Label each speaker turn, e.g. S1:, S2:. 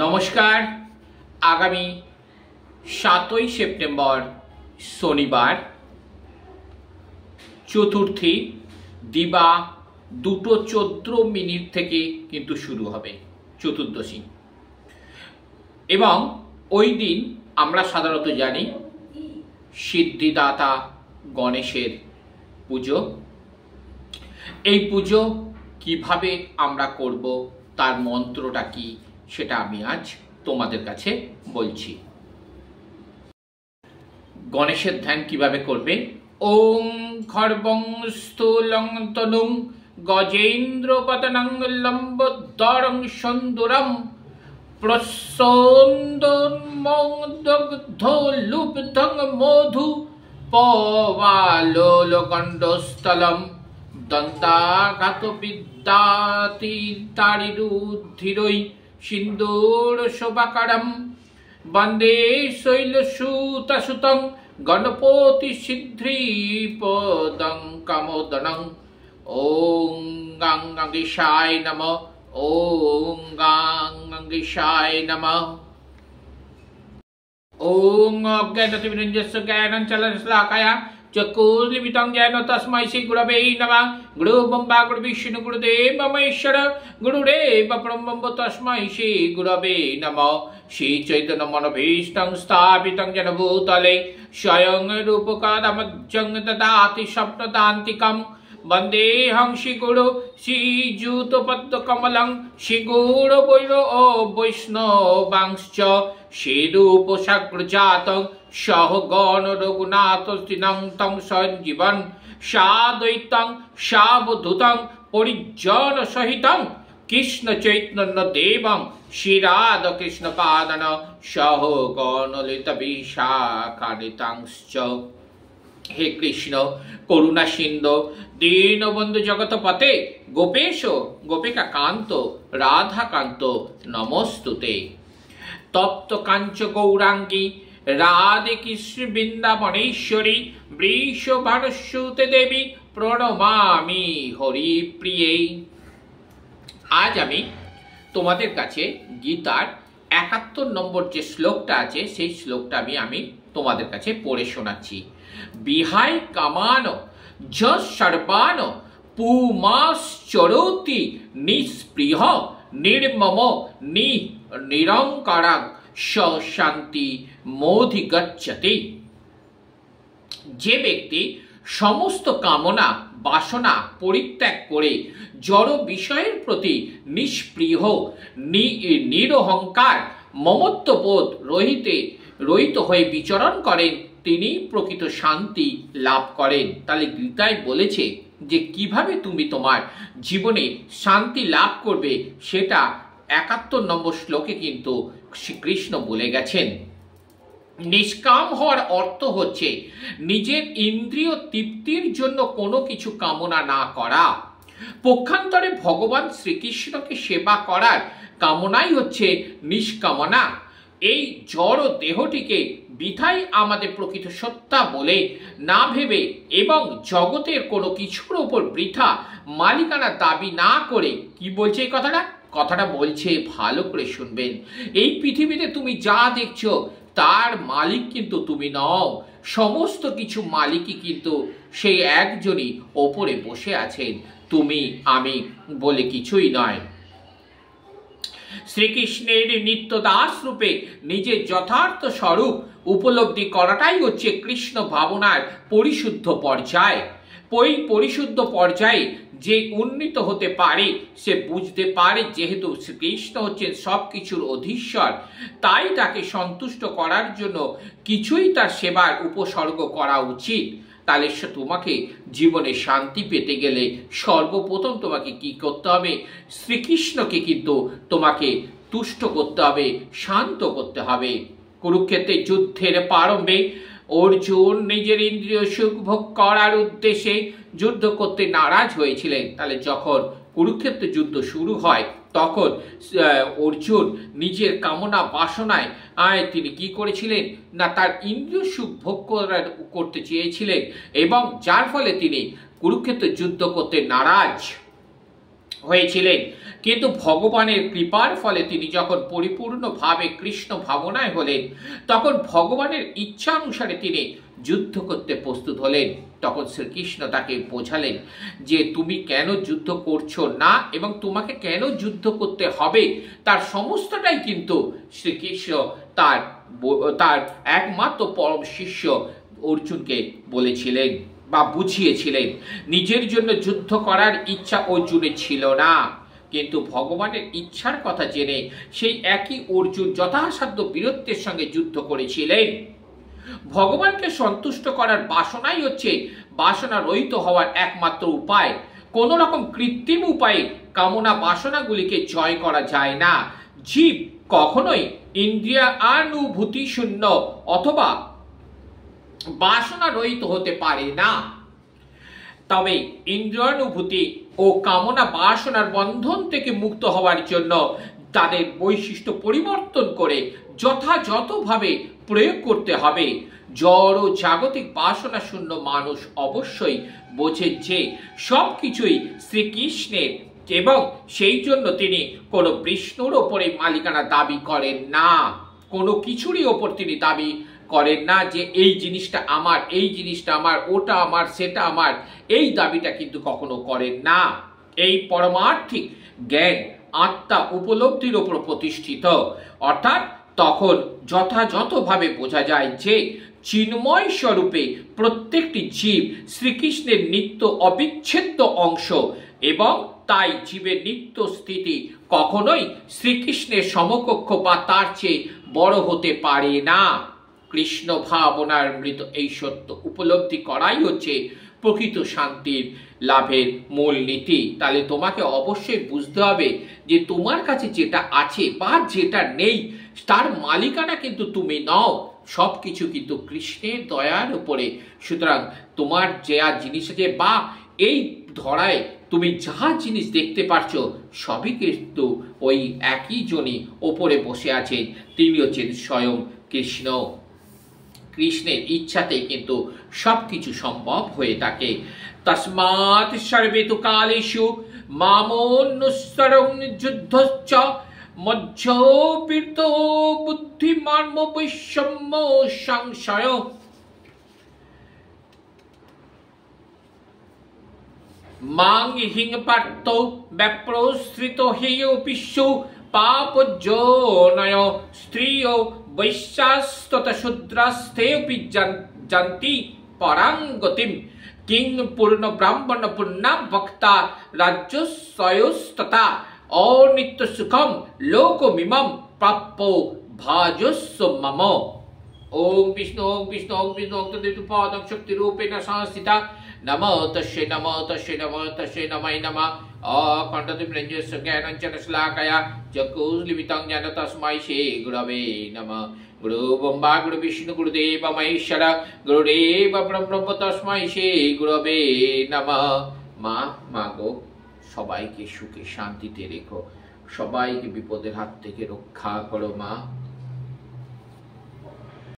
S1: নমস্কার। আগামী 7ই সেপ্টেম্বর শনিবার চতুর্থী দিবা 2:14 থেকে কিন্তু শুরু হবে চতুর্দশী, এবং ওই দিন আমরা সাধারণত জানি সিদ্ধিদাতা গণেশের পুজো। এই পুজো কিভাবে আমরা করব, তার মন্ত্রটা কি, সেটা আমি আজ তোমাদের কাছে বলছি। গণেশের ধ্যান কিভাবে করবে? ওং খর্বং স্থূলং তনুং গজেন্দ্র পতনং লম্বোদরং সুন্দরম প্রসন্দোন্মদগ্ধলুব্ধং মধু পবালোলকণ্ডস্থলম দন্তাঘাত বিদ্যাতিতারিরুদ্ধিরৈ সিন্দুর শোভাকারম বন্দে শৈলসুতসুতং গণপতি সিদ্ধিপদং কামোদনং। ওং গাঙ্গীশায় নমঃ। ওং গাঙ্গীশায় নমঃ। ওং অজ্ঞানতিমিরঞ্জস্য জ্ঞানাঞ্জনশলাকয়া চক্ষুর্লিমিतं येन तस्मै श्री गुरवे नमः। गुरु ब्रह्मा गुरु विष्णु गुरुदेव महेश्वर गुरुरेव परमं तस्मै श्री गुरवे नमः। श्री चैतन्य मनोभीष्टं स्थापितं येन भूतले स्वयं रूपकादमज्जं ददाति स्वप्नदान्तिकं। वन्देऽहं श्रीगुरु श्रीयुतपद्मकमलं श्रीगुरो वैष्णवांश्च श्रीरूपसाग्रजातं सहगण रघुनाथस्थितं तं सञ्जीवं साद्वैतं सावधूतं परिजनसहितं कृष्ण चैतन्य देवं श्रीराधाकृष्णपादं सहगण ललितविशाखान्वितांश्च। हे कृष्ण करुणा सिंधु दीनबंधु जगतपते गोपेश गोपिका कांत राधा कांत नमस्तुते। तप्त कांच गौरांगी राधे कृष्ण बृंदावनेश्वरी वृषभानुसुते देवी प्रणमामि हरि प्रिये। आज आमी তোমাদের কাছে গীতার 71 নম্বর যে শ্লোকটা আছে সেই শ্লোকটা আমি তোমাদের কাছে পড়ে শোনাচ্ছি। বিহাই কামান য সর্বান পুমাশ্চরতি নিস্পৃহ নির্মম নিরঙ্কারাং শান্তি মোধিগচ্ছতি। যে ব্যক্তি সমস্ত কামনা বাসনা পরিত্যাগ করে জড় বিষয়ের প্রতি নিষ্পৃহ নিরহংকার মমত্ববোধ রহিত হয়ে বিচরণ করেন, তিনি প্রকৃত শান্তি লাভ করেন। তাহলে গীতায় বলেছে যে কিভাবে তুমি তোমার জীবনে শান্তি লাভ করবে, সেটা 71 নম্বর শ্লোকে কিন্তু শ্রীকৃষ্ণ বলে গেছেন। নিষ্কাম হওয়ার অর্থ হচ্ছে নিজের ইন্দ্রিয় তৃপ্তির জন্য কোনো কিছু কামনা না করা। পক্ষান্তরে ভগবান শ্রীকৃষ্ণকে সেবা করার কামনাই হচ্ছে নিষ্কামনা। এই জড় দেহটিকে বৃথাই আমাদের প্রকৃত সত্তা বলে না ভেবে এবং জগতের কোনো কিছুর উপর বৃথা মালিকানা দাবি না করে, কি বলছে এই কথাটা বলছে ভালো করে শুনবেন। এই পৃথিবীতে তুমি যা দেখছো তার মালিক কিন্তু তুমি নও, সমস্ত কিছু মালিকই কিন্তু সেই একজনই ওপরে বসে আছেন, তুমি আমি বলে কিছুই নয়। শ্রীকৃষ্ণের নিত্য দাস রূপে নিজের যথার্থ স্বরূপ উপলব্ধি করাটাই হচ্ছে কৃষ্ণ ভাবনার পরিশুদ্ধ পর্যায়। ওই পরিশুদ্ধ পর্যায়ে যে উন্নীত হতে পারে সে বুঝতে পারে যেহেতু শ্রীকৃষ্ণ হচ্ছেন সব কিছুর অধীশ্বর, তাই তাকে সন্তুষ্ট করার জন্য কিছুই তার সেবার উপসর্গ করা উচিত। তাহলে তোমাকে জীবনে শান্তি পেতে গেলে সর্বপ্রথম তোমাকে কি করতে হবে? শ্রীকৃষ্ণকে কিন্তু তোমাকে তুষ্ট করতে হবে, শান্ত করতে হবে। কুরুক্ষেত্রের যুদ্ধের প্রারম্ভে অর্জুন নিজের ইন্দ্রিয় সুখ ভোগ করার উদ্দেশ্যে যুদ্ধ করতে নারাজ হয়েছিলেন। তাহলে যখন কুরুক্ষেত্র যুদ্ধ শুরু হয় তখন অর্জুন নিজের কামনা বাসনায় তিনি কি করেছিলেন না, তার ইন্দ্রিয় সুখ ভোগ করতে চেয়েছিলেন, এবং যার ফলে তিনি কুরুক্ষেত্র যুদ্ধ করতে নারাজ হয়েছিলেন। কিন্তু ভগবানের কৃপার ফলে তিনি যখন পরিপূর্ণভাবে কৃষ্ণ ভাবনায় হলেন, তখন ভগবানের ইচ্ছা অনুসারে তিনি যুদ্ধ করতে প্রস্তুত হলেন। তখন শ্রীকৃষ্ণ তাকে বোঝালেন যে তুমি কেন যুদ্ধ করছো না এবং তোমাকে কেন যুদ্ধ করতে হবে, তার সমস্তটাই কিন্তু শ্রীকৃষ্ণ তার একমাত্র পরম শিষ্য অর্জুনকে বলেছিলেন বা বুঝিয়েছিলেন। নিজের জন্য যুদ্ধ করার ইচ্ছা অর্জুনের ছিল না, কিন্তু ভগবানের ইচ্ছার কথা জেনে সেই একই অর্জুন যথাসাধ্য বীরত্বের সঙ্গে যুদ্ধ করেছিলেন। ভগবানকে সন্তুষ্ট করার বাসনাই হচ্ছে বাসনা রহিত হওয়ার একমাত্র উপায়। কোন রকম কৃত্রিম উপায়ে কামনা বাসনাগুলিকে জয় করা যায় না। জীব কখনোই ইন্দ্রিয়ানুভূতি শূন্য অথবা বাসনা রহিত হতে পারে না। তবে ইন্দ্রিয়ানুভূতি ও কামনা বাসনার বন্ধন থেকে মুক্ত হওয়ার জন্য তাদের বৈশিষ্ট্য পরিবর্তন করে যথাযথভাবে প্রয়োগ করতে হবে। জড় ও জাগতিক বাসনা শূন্য মানুষ অবশ্যই বোঝে যে সবকিছুই শ্রীকৃষ্ণের এবং সেই জন্য তিনি কোনো বিষ্ণুর ওপরে মালিকানা দাবি করেন না, কোনো কিছুরই ওপর তিনি দাবি করেন না যে এই জিনিসটা আমার, এই জিনিসটা আমার, ওটা আমার, সেটা আমার, এই দাবিটা কিন্তু কখনো করেন না। এই পরমার্থিক জ্ঞান আত্মা উপলব্ধির ওপর প্রতিষ্ঠিত, অর্থাৎ তখন যথাযথভাবে বোঝা যায় যে চিন্ময় স্বরূপে প্রত্যেকটি জীব শ্রীকৃষ্ণের নিত্য অবিচ্ছেদ্য অংশ এবং তাই জীবের নিত্য স্থিতি কখনোই শ্রীকৃষ্ণের সমকক্ষ বা তার চেয়ে বড় হতে পারে না। কৃষ্ণ ভাবনার মৃত এই সত্য উপলব্ধি করাই হচ্ছে প্রকৃত শান্তির লাভের মূল নীতি। তাহলে তোমাকে অবশ্যই বুঝতে হবে যে তোমার কাছে যেটা আছে বা যেটা নেই তার মালিকানা কিন্তু তুমি নও, সবকিছু কিন্তু কৃষ্ণের দয়ার উপরে। সুতরাং তোমার যা জিনিস আছে বা এই ধরায় তুমি যা জিনিস দেখতে পাচ্ছ সবই কিন্তু ওই একই জনই ওপরে বসে আছেন, তিনি হচ্ছেন স্বয়ং কৃষ্ণ। কৃষ্ণের ইচ্ছাতে কিন্তু সবকিছু সম্ভব হয়ে থাকে। তস্মাৎ সর্বেতু কালেষু মামনুসরং যুদ্ধশ্চ মজ্জবীর্তো বুদ্ধিমান বৈষম্য সংশয়। মাং হিং পার্থ ব্যাপ্রসৃত হেয় পিষ্যু পাপজ্জনয় স্ত্রিয় বৈশ্যাস্তত শূদ্রাস্তেপি জান্তি পরাং গতিম কিং পূর্ণ ব্রাহ্মণ পুণ্যা ভক্তা রাজ্যস্বয়স্ততা অনিত্য সুখম লোকমিমম প্রাপ্য ভাজস্ব মম। ওম বিষ্ণু ওম বিষ্ণু ওম বিষ্ণু অক্তদেতু পাদং শক্তি রূপেণ সংস্থিতা নমো তস্যৈ নমো তস্যৈ নমো তস্যৈ নমৈ নমঃ। অখণ্ডদিম রঞ্জস্য জ্ঞানঞ্চন শ্লাকয়া চক্ষুর্লিমিतं জ্ঞান তস্मै শ্রী গুরবে নমঃ। গুরু ব্রহ্মা গুরু বিষ্ণু গুরুদেব মহেশ্বর গুরুদেব ব্রহ্ম তস্मै শ্রী গুরবে নমঃ। মা গো, সবাইকে সুখে শান্তিতে রেখো, সবাইকে বিপদের হাত থেকে রক্ষা করো মা।